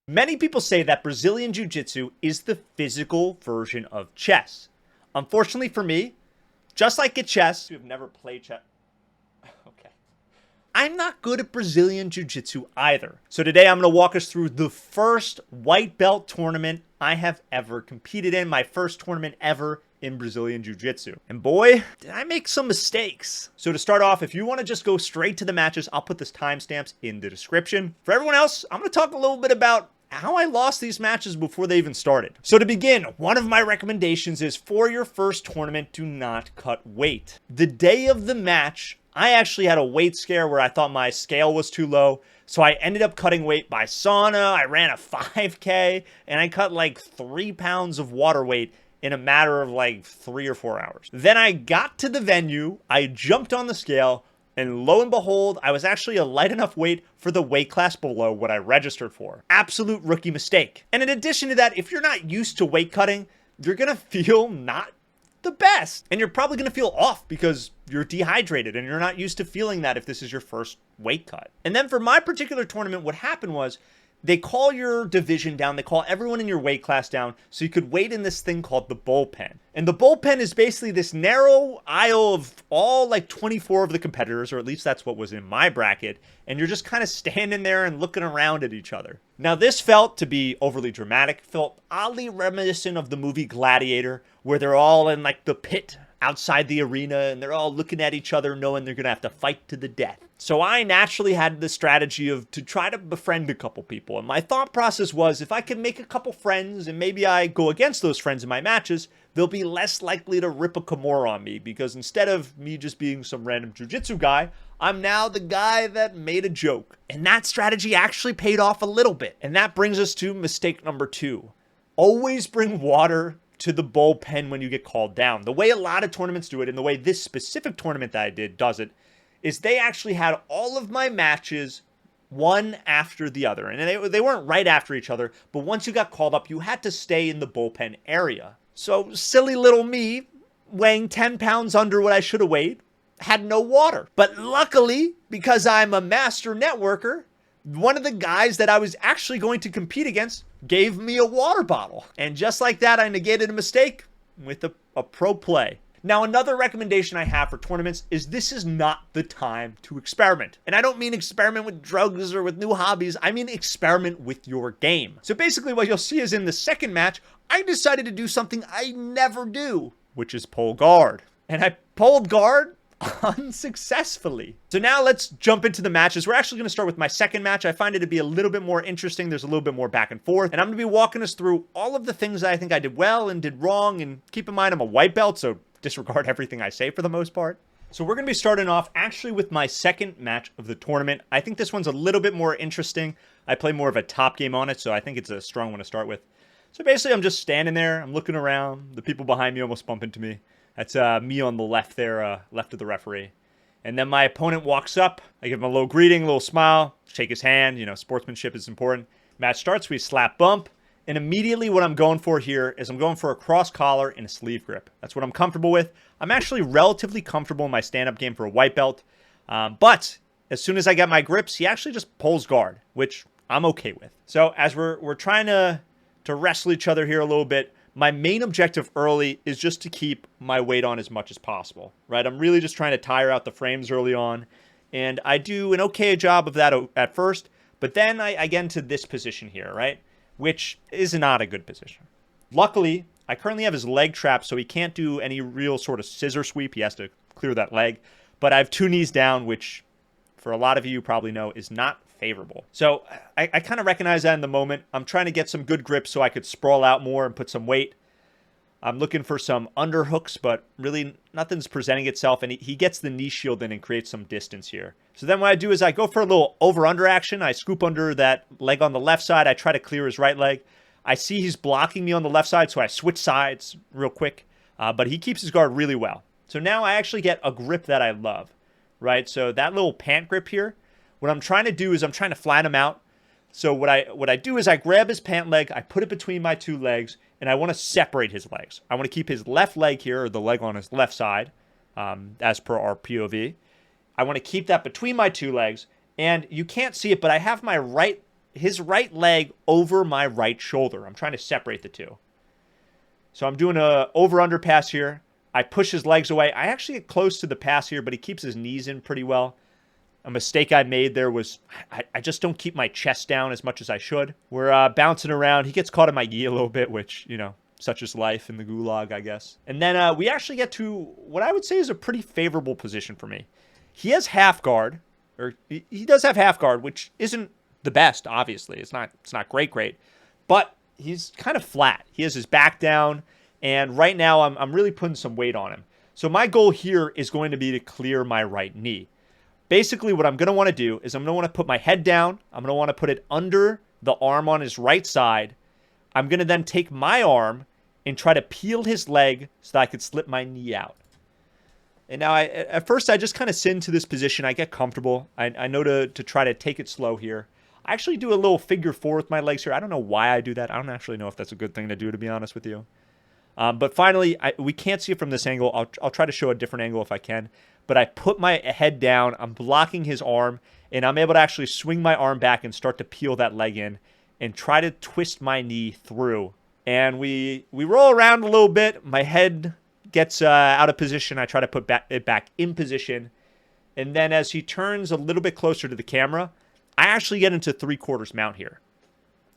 Many people say that Brazilian Jiu-Jitsu is the physical version of chess. Unfortunately for me, just like at chess, you've never played chess. Okay. I'm not good at Brazilian Jiu-Jitsu either. So today I'm going to walk us through the first white belt tournament I have ever competed in, my first tournament ever in Brazilian Jiu-Jitsu. And boy, did I make some mistakes. So to start off, if you want to just go straight to the matches, I'll put this timestamps in the description. For everyone else, I'm going to talk a little bit about how I lost these matches before they even started. So to begin, one of my recommendations is for your first tournament, do not cut weight. The day of the match, I actually had a weight scare where I thought my scale was too low. So I ended up cutting weight by sauna. I ran a 5K and I cut like 3 pounds of water weight in a matter of like 3 or 4 hours. Then I got to the venue, I jumped on the scale, and lo and behold, I was actually a light enough weight for the weight class below what I registered for. Absolute rookie mistake. And in addition to that, if you're not used to weight cutting, you're gonna feel not the best. And you're probably gonna feel off because you're dehydrated and you're not used to feeling that if this is your first weight cut. And then for my particular tournament, what happened was, they call your division down, they call everyone in your weight class down, so you could wait in this thing called the bullpen. And the bullpen is basically this narrow aisle of all like 24 of the competitors, or at least that's what was in my bracket, and you're just kind of standing there and looking around at each other. Now this felt, to be overly dramatic, felt oddly reminiscent of the movie Gladiator, where they're all in like the pit outside the arena and they're all looking at each other knowing they're gonna have to fight to the death. So I naturally had the strategy to try to befriend a couple people. And my thought process was, if I can make a couple friends and maybe I go against those friends in my matches, they'll be less likely to rip a Kimura on me, because instead of me just being some random jiu-jitsu guy, I'm now the guy that made a joke. And that strategy actually paid off a little bit. And that brings us to mistake number 2. Always bring water to the bullpen when you get called down. The way a lot of tournaments do it, and the way this specific tournament that I did does it, is they actually had all of my matches one after the other. And they weren't right after each other, but once you got called up, you had to stay in the bullpen area. So silly little me, weighing 10 pounds under what I should have weighed, had no water. But luckily, because I'm a master networker, one of the guys that I was actually going to compete against gave me a water bottle. And just like that, I negated a mistake with a pro play. Now, another recommendation I have for tournaments is this is not the time to experiment. And I don't mean experiment with drugs or with new hobbies. I mean experiment with your game. So basically what you'll see is in the second match, I decided to do something I never do, which is pull guard. And I pulled guard unsuccessfully. So now let's jump into the matches. We're actually going to start with my second match. I find it to be a little bit more interesting. There's a little bit more back and forth. And I'm going to be walking us through all of the things that I think I did well and did wrong. And keep in mind, I'm a white belt, so disregard everything I say for the most part. So we're going to be starting off actually with my second match of the tournament. I think this one's a little bit more interesting. I play more of a top game on it, so I think it's a strong one to start with. So basically, I'm just standing there. I'm looking around. The people behind me almost bump into me. That's me on the left there, left of the referee. And then my opponent walks up. I give him a little greeting, a little smile, shake his hand. You know, sportsmanship is important. Match starts. We slap bump. And immediately what I'm going for here is I'm going for a cross collar and a sleeve grip. That's what I'm comfortable with. I'm actually relatively comfortable in my stand-up game for a white belt. But as soon as I get my grips, he actually just pulls guard, which I'm okay with. So as we're trying to wrestle each other here a little bit, my main objective early is just to keep my weight on as much as possible, right? I'm really just trying to tire out the frames early on. And I do an okay job of that at first. But then I get into this position here, right? Which is not a good position. Luckily, I currently have his leg trapped, so he can't do any real sort of scissor sweep. He has to clear that leg. But I have 2 knees down, which for a lot of you probably know is not favorable. So I kind of recognize that in the moment. I'm trying to get some good grips so I could sprawl out more and put some weight. I'm looking for some underhooks, but really nothing's presenting itself. And he gets the knee shield in and creates some distance here. So then what I do is I go for a little over-under action. I scoop under that leg on the left side. I try to clear his right leg. I see he's blocking me on the left side, so I switch sides real quick. But he keeps his guard really well. So now I actually get a grip that I love, right? So that little pant grip here, what I'm trying to do is I'm trying to flatten him out. So what I do is I grab his pant leg, I put it between my 2 legs, and I want to separate his legs. I want to keep his left leg here, or the leg on his left side, as per our POV. I want to keep that between my 2 legs, and you can't see it, but I have my right his right leg over my right shoulder. I'm trying to separate the two. So I'm doing a over-under pass here. I push his legs away. I actually get close to the pass here, but he keeps his knees in pretty well. A mistake I made there was I just don't keep my chest down as much as I should. We're bouncing around. He gets caught in my gi a little bit, which, you know, such is life in the gulag, I guess. And then we actually get to what I would say is a pretty favorable position for me. He has half guard, or he does have half guard, which isn't the best, obviously. It's not great, but he's kind of flat. He has his back down, and right now I'm really putting some weight on him. So my goal here is going to be to clear my right knee. Basically, what I'm going to want to do is I'm going to want to put my head down. I'm going to want to put it under the arm on his right side. I'm going to then take my arm and try to peel his leg so that I could slip my knee out. And now, at first, I just kind of sit into this position. I get comfortable. I know to try to take it slow here. I actually do a little figure four with my legs here. I don't know why I do that. I don't actually know if that's a good thing to do, to be honest with you. But finally, we can't see it from this angle. I'll try to show a different angle if I can. But I put my head down. I'm blocking his arm. And I'm able to actually swing my arm back and start to peel that leg in and try to twist my knee through. And we roll around a little bit. My head gets out of position. I try to put it back in position. And then as he turns a little bit closer to the camera, I actually get into 3/4 mount here.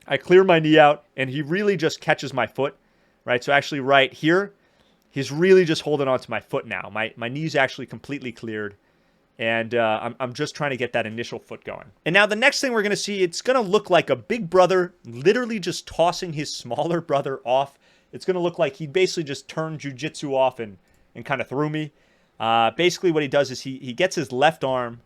I clear my knee out, and he really just catches my foot, right? So actually right here, he's really just holding onto my foot now. My knee's actually completely cleared, and I'm just trying to get that initial foot going. And now the next thing we're going to see, it's going to look like a big brother literally just tossing his smaller brother off. It's going to look like he basically just turned jiu-jitsu off and kind of threw me. Basically what he does is he gets his left arm.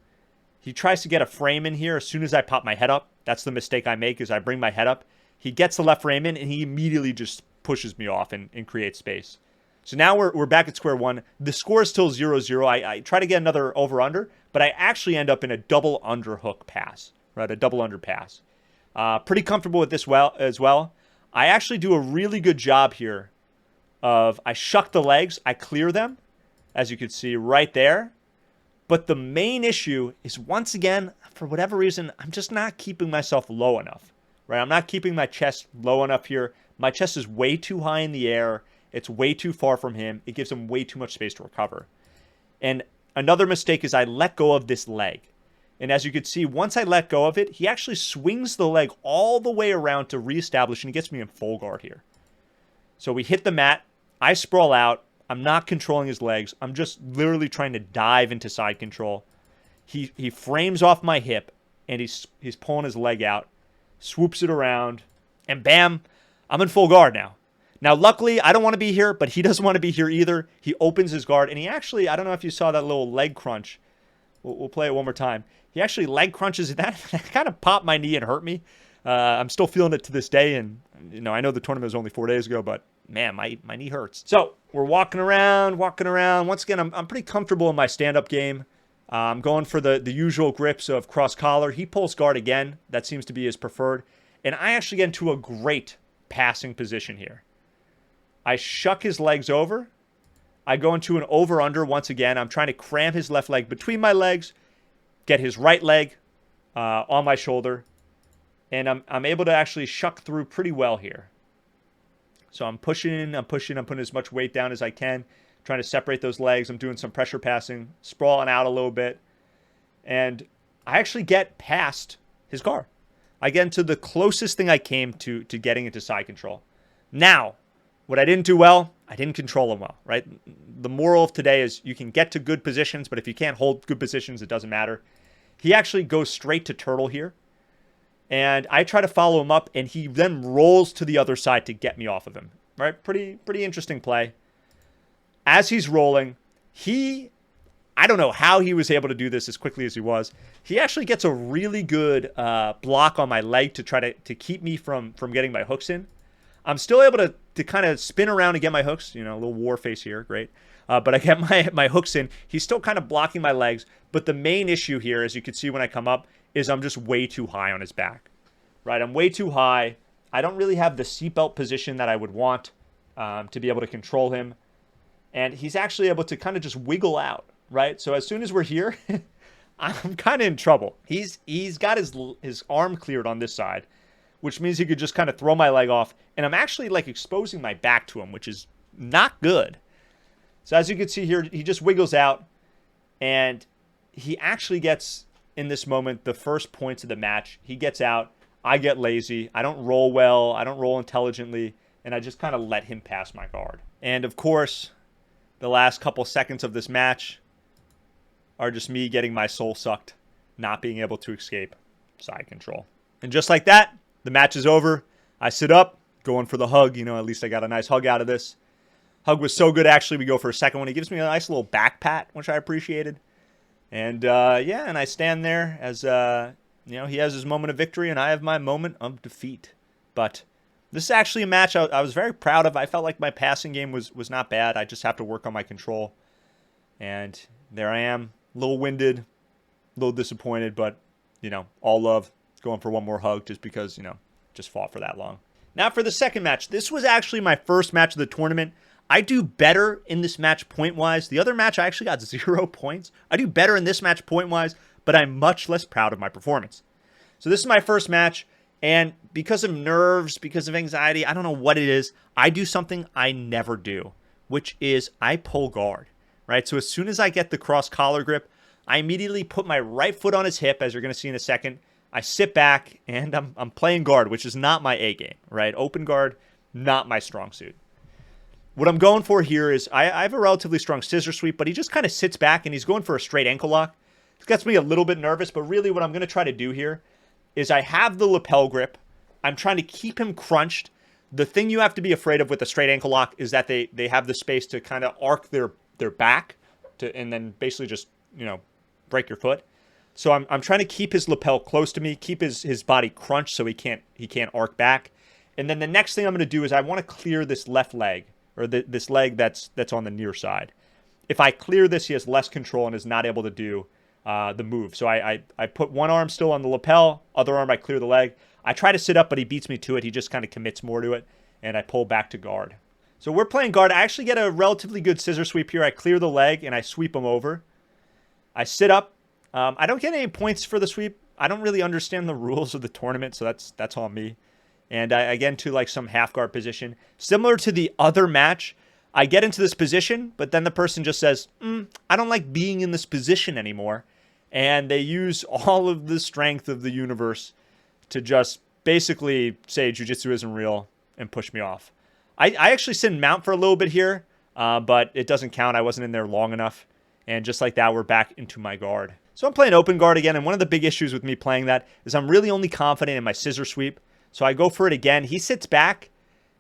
He tries to get a frame in here as soon as I pop my head up. That's the mistake I make, is I bring my head up. He gets the left frame in, and he immediately just pushes me off and creates space. So now we're back at square one. The score is still 0-0. I try to get another over-under, but I actually end up in a double underhook pass, right? A double under pass. Pretty comfortable with this as well. I actually do a really good job here of I shuck the legs, I clear them, as you can see right there. But the main issue is, once again, for whatever reason, I'm just not keeping myself low enough, right? I'm not keeping my chest low enough here. My chest is way too high in the air. It's way too far from him. It gives him way too much space to recover. And another mistake is I let go of this leg. And as you can see, once I let go of it, he actually swings the leg all the way around to reestablish, and he gets me in full guard here. So we hit the mat. I sprawl out. I'm not controlling his legs. I'm just literally trying to dive into side control. He frames off my hip, and he's pulling his leg out, swoops it around, and bam, I'm in full guard now. Now, luckily, I don't want to be here, but he doesn't want to be here either. He opens his guard, and he actually, I don't know if you saw that little leg crunch. We'll play it one more time. He actually leg crunches. That kind of popped my knee and hurt me. I'm still feeling it to this day, and you know, I know the tournament was only 4 days ago, but man, my knee hurts. So we're walking around. Once again, I'm pretty comfortable in my stand-up game. I'm going for the usual grips of cross collar. He pulls guard again. That seems to be his preferred. And I actually get into a great passing position here. I shuck his legs over. I go into an over-under once again. I'm trying to cram his left leg between my legs, get his right leg on my shoulder, and I'm able to actually shuck through pretty well here. So I'm pushing, I'm putting as much weight down as I can, trying to separate those legs. I'm doing some pressure passing, sprawling out a little bit, and I actually get past his guard. I get into the closest thing I came to getting into side control. Now, what I didn't do well, I didn't control him well, right? The moral of today is you can get to good positions, but if you can't hold good positions, it doesn't matter. He actually goes straight to turtle here, and I try to follow him up, and he then rolls to the other side to get me off of him, right? Pretty interesting play. As he's rolling, I don't know how he was able to do this as quickly as he was. He actually gets a really good block on my leg to try to keep me from getting my hooks in. I'm still able to kind of spin around and get my hooks. You know, a little war face here. Great. But I get my hooks in. He's still kind of blocking my legs. But the main issue here, as you can see when I come up, is I'm just way too high on his back. Right? I'm way too high. I don't really have the seatbelt position that I would want to be able to control him. And he's actually able to kind of just wiggle out. Right? So as soon as we're here, I'm kind of in trouble. He's got his arm cleared on this side, which means he could just kind of throw my leg off, and I'm actually like exposing my back to him, which is not good. So as you can see here, he just wiggles out, and he actually gets, in this moment, the first points of the match. He gets out. I get lazy. I don't roll well. I don't roll intelligently, and I just kind of let him pass my guard. And of course, the last couple seconds of this match are just me getting my soul sucked, not being able to escape side control. And just like that, the match is over. I sit up, going for the hug. You know, at least I got a nice hug out of this. Hug was so good, actually. We go for a second one. He gives me a nice little back pat, which I appreciated. And, yeah, and I stand there as, you know, he has his moment of victory, and I have my moment of defeat. But this is actually a match I was very proud of. I felt like my passing game was not bad. I just have to work on my control. And there I am. A little winded, a little disappointed, but, you know, all love. Going for one more hug just because, you know, just fought for that long. Now for the second match. This was actually my first match of the tournament. I do better in this match point-wise. The other match, I actually got 0 points. I do better in this match point-wise, but I'm much less proud of my performance. So this is my first match, and because of nerves, because of anxiety, I don't know what it is, I do something I never do, which is I pull guard. Right, so as soon as I get the cross collar grip, I immediately put my right foot on his hip, as you're going to see in a second. I sit back, and I'm playing guard, which is not my A game, right? Open guard, not my strong suit. What I'm going for here is I have a relatively strong scissor sweep, but he just kind of sits back, and he's going for a straight ankle lock. It gets me a little bit nervous, but really what I'm going to try to do here is I have the lapel grip. I'm trying to keep him crunched. The thing you have to be afraid of with the straight ankle lock is that they have the space to kind of arc their back and then basically just, you know, break your foot. So I'm trying to keep his lapel close to me, keep his body crunched so he can't arc back. And then the next thing I'm going to do is I want to clear this left leg, or this leg that's on the near side. If I clear this, he has less control and is not able to do the move. So I put one arm still on the lapel, other arm I clear the leg. I try to sit up, but he beats me to it. He just kind of commits more to it, and I pull back to guard. So we're playing guard. I actually get a relatively good scissor sweep here. I clear the leg, and I sweep him over. I sit up. I don't get any points for the sweep. I don't really understand the rules of the tournament, so that's on me. And I get into like some half guard position. Similar to the other match, I get into this position, but then the person just says, I don't like being in this position anymore. And they use all of the strength of the universe to just basically say jiu-jitsu isn't real and push me off. I actually sit in mount for a little bit here, but it doesn't count. I wasn't in there long enough. And just like that, we're back into my guard. So I'm playing open guard again, and one of the big issues with me playing that is I'm really only confident in my scissor sweep. So I go for it again. He sits back,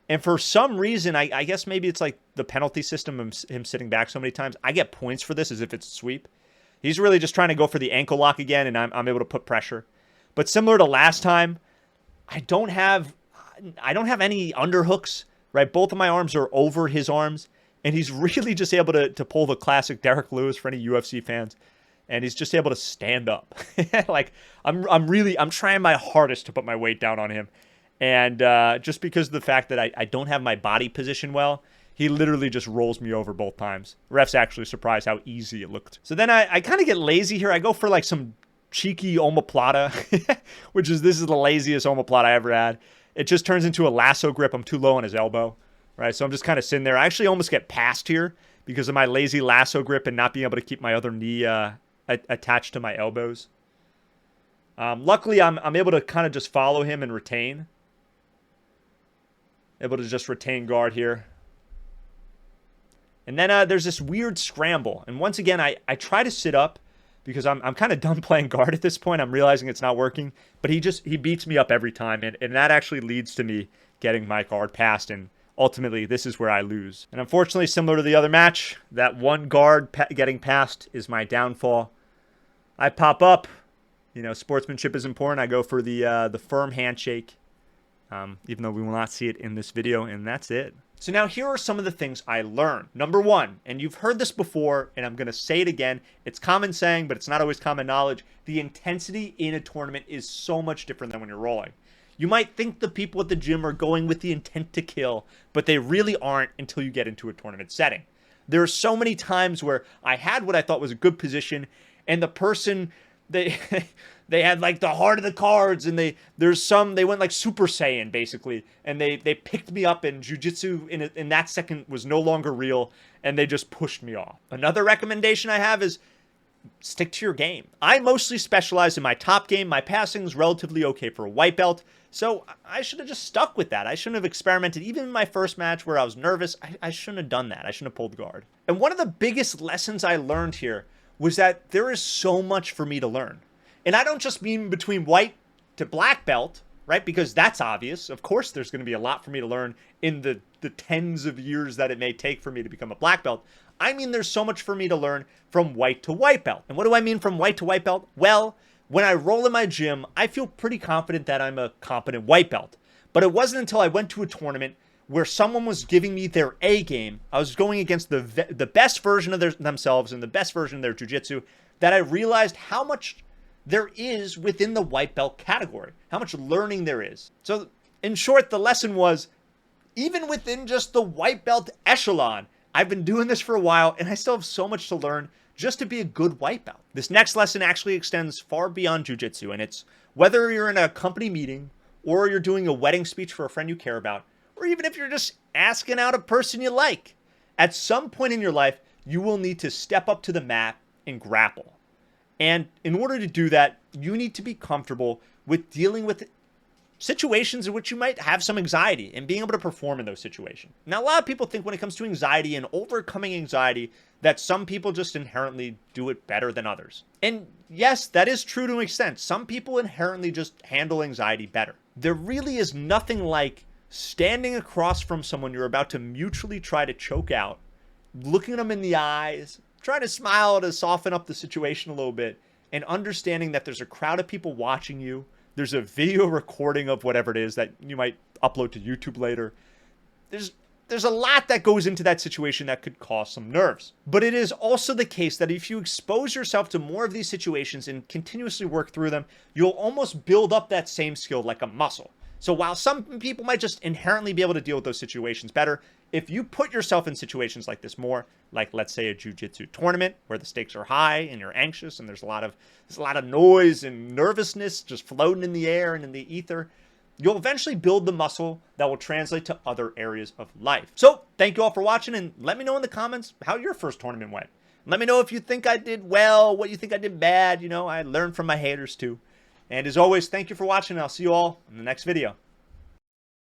and for some reason, I guess maybe it's like the penalty system of him sitting back so many times. I get points for this as if it's a sweep. He's really just trying to go for the ankle lock again, and I'm able to put pressure. But similar to last time, I don't have any underhooks. Right, both of my arms are over his arms, and he's really just able to pull the classic Derek Lewis for any UFC fans, and he's just able to stand up. Like I'm trying my hardest to put my weight down on him, and just because of the fact that I don't have my body position well, he literally just rolls me over both times. Ref's actually surprised how easy it looked. So then I kind of get lazy here. I go for like some cheeky omoplata, this is the laziest omoplata I ever had. It just turns into a lasso grip. I'm too low on his elbow, right? So I'm just kind of sitting there. I actually almost get passed here because of my lazy lasso grip and not being able to keep my other knee attached to my elbows. Luckily, I'm able to kind of just follow him and retain. Able to just retain guard here. And then there's this weird scramble. And once again, I try to sit up because I'm kind of done playing guard at this point. I'm realizing it's not working. But he beats me up every time. And that actually leads to me getting my guard passed. And ultimately, this is where I lose. And unfortunately, similar to the other match, that one guard getting passed is my downfall. I pop up. You know, sportsmanship is important. I go for the firm handshake. Even though we will not see it in this video. And that's it. So now here are some of the things I learned. Number one, and you've heard this before, and I'm going to say it again. It's common saying, but it's not always common knowledge. The intensity in a tournament is so much different than when you're rolling. You might think the people at the gym are going with the intent to kill, but they really aren't until you get into a tournament setting. There are so many times where I had what I thought was a good position, and the person they they had like the heart of the cards, and they went like Super Saiyan basically, and they picked me up, and jiu-jitsu in that second was no longer real, and they just pushed me off. Another recommendation I have is stick to your game. I mostly specialize in my top game. My passing is relatively okay for a white belt, so I should have just stuck with that. I shouldn't have experimented. Even in my first match where I was nervous, I shouldn't have done that. I shouldn't have pulled guard. And one of the biggest lessons I learned here was that there is so much for me to learn. And I don't just mean between white to black belt, right? Because that's obvious. Of course, there's going to be a lot for me to learn in the tens of years that it may take for me to become a black belt. I mean, there's so much for me to learn from white to white belt. And what do I mean from white to white belt? Well, when I roll in my gym, I feel pretty confident that I'm a competent white belt. But it wasn't until I went to a tournament where someone was giving me their A game, I was going against the best version of themselves and the best version of their jiu-jitsu, that I realized how much there is within the white belt category, how much learning there is. So in short, the lesson was, even within just the white belt echelon, I've been doing this for a while, and I still have so much to learn just to be a good white belt. This next lesson actually extends far beyond jiu-jitsu, and it's whether you're in a company meeting, or you're doing a wedding speech for a friend you care about, or even if you're just asking out a person you like. At some point in your life, you will need to step up to the mat and grapple. And in order to do that, you need to be comfortable with dealing with situations in which you might have some anxiety and being able to perform in those situations. Now, a lot of people think when it comes to anxiety and overcoming anxiety that some people just inherently do it better than others. And yes, that is true to an extent. Some people inherently just handle anxiety better. There really is nothing like standing across from someone you're about to mutually try to choke out, looking them in the eyes, trying to smile to soften up the situation a little bit, and understanding that there's a crowd of people watching you. There's a video recording of whatever it is that you might upload to YouTube later. There's a lot that goes into that situation that could cause some nerves. But it is also the case that if you expose yourself to more of these situations and continuously work through them, you'll almost build up that same skill like a muscle. So while some people might just inherently be able to deal with those situations better, if you put yourself in situations like this more, like let's say a jiu-jitsu tournament where the stakes are high and you're anxious and there's a lot of noise and nervousness just floating in the air and in the ether, you'll eventually build the muscle that will translate to other areas of life. So thank you all for watching, and let me know in the comments how your first tournament went. Let me know if you think I did well, what you think I did bad. You know, I learned from my haters too. And as always, thank you for watching, and I'll see you all in the next video.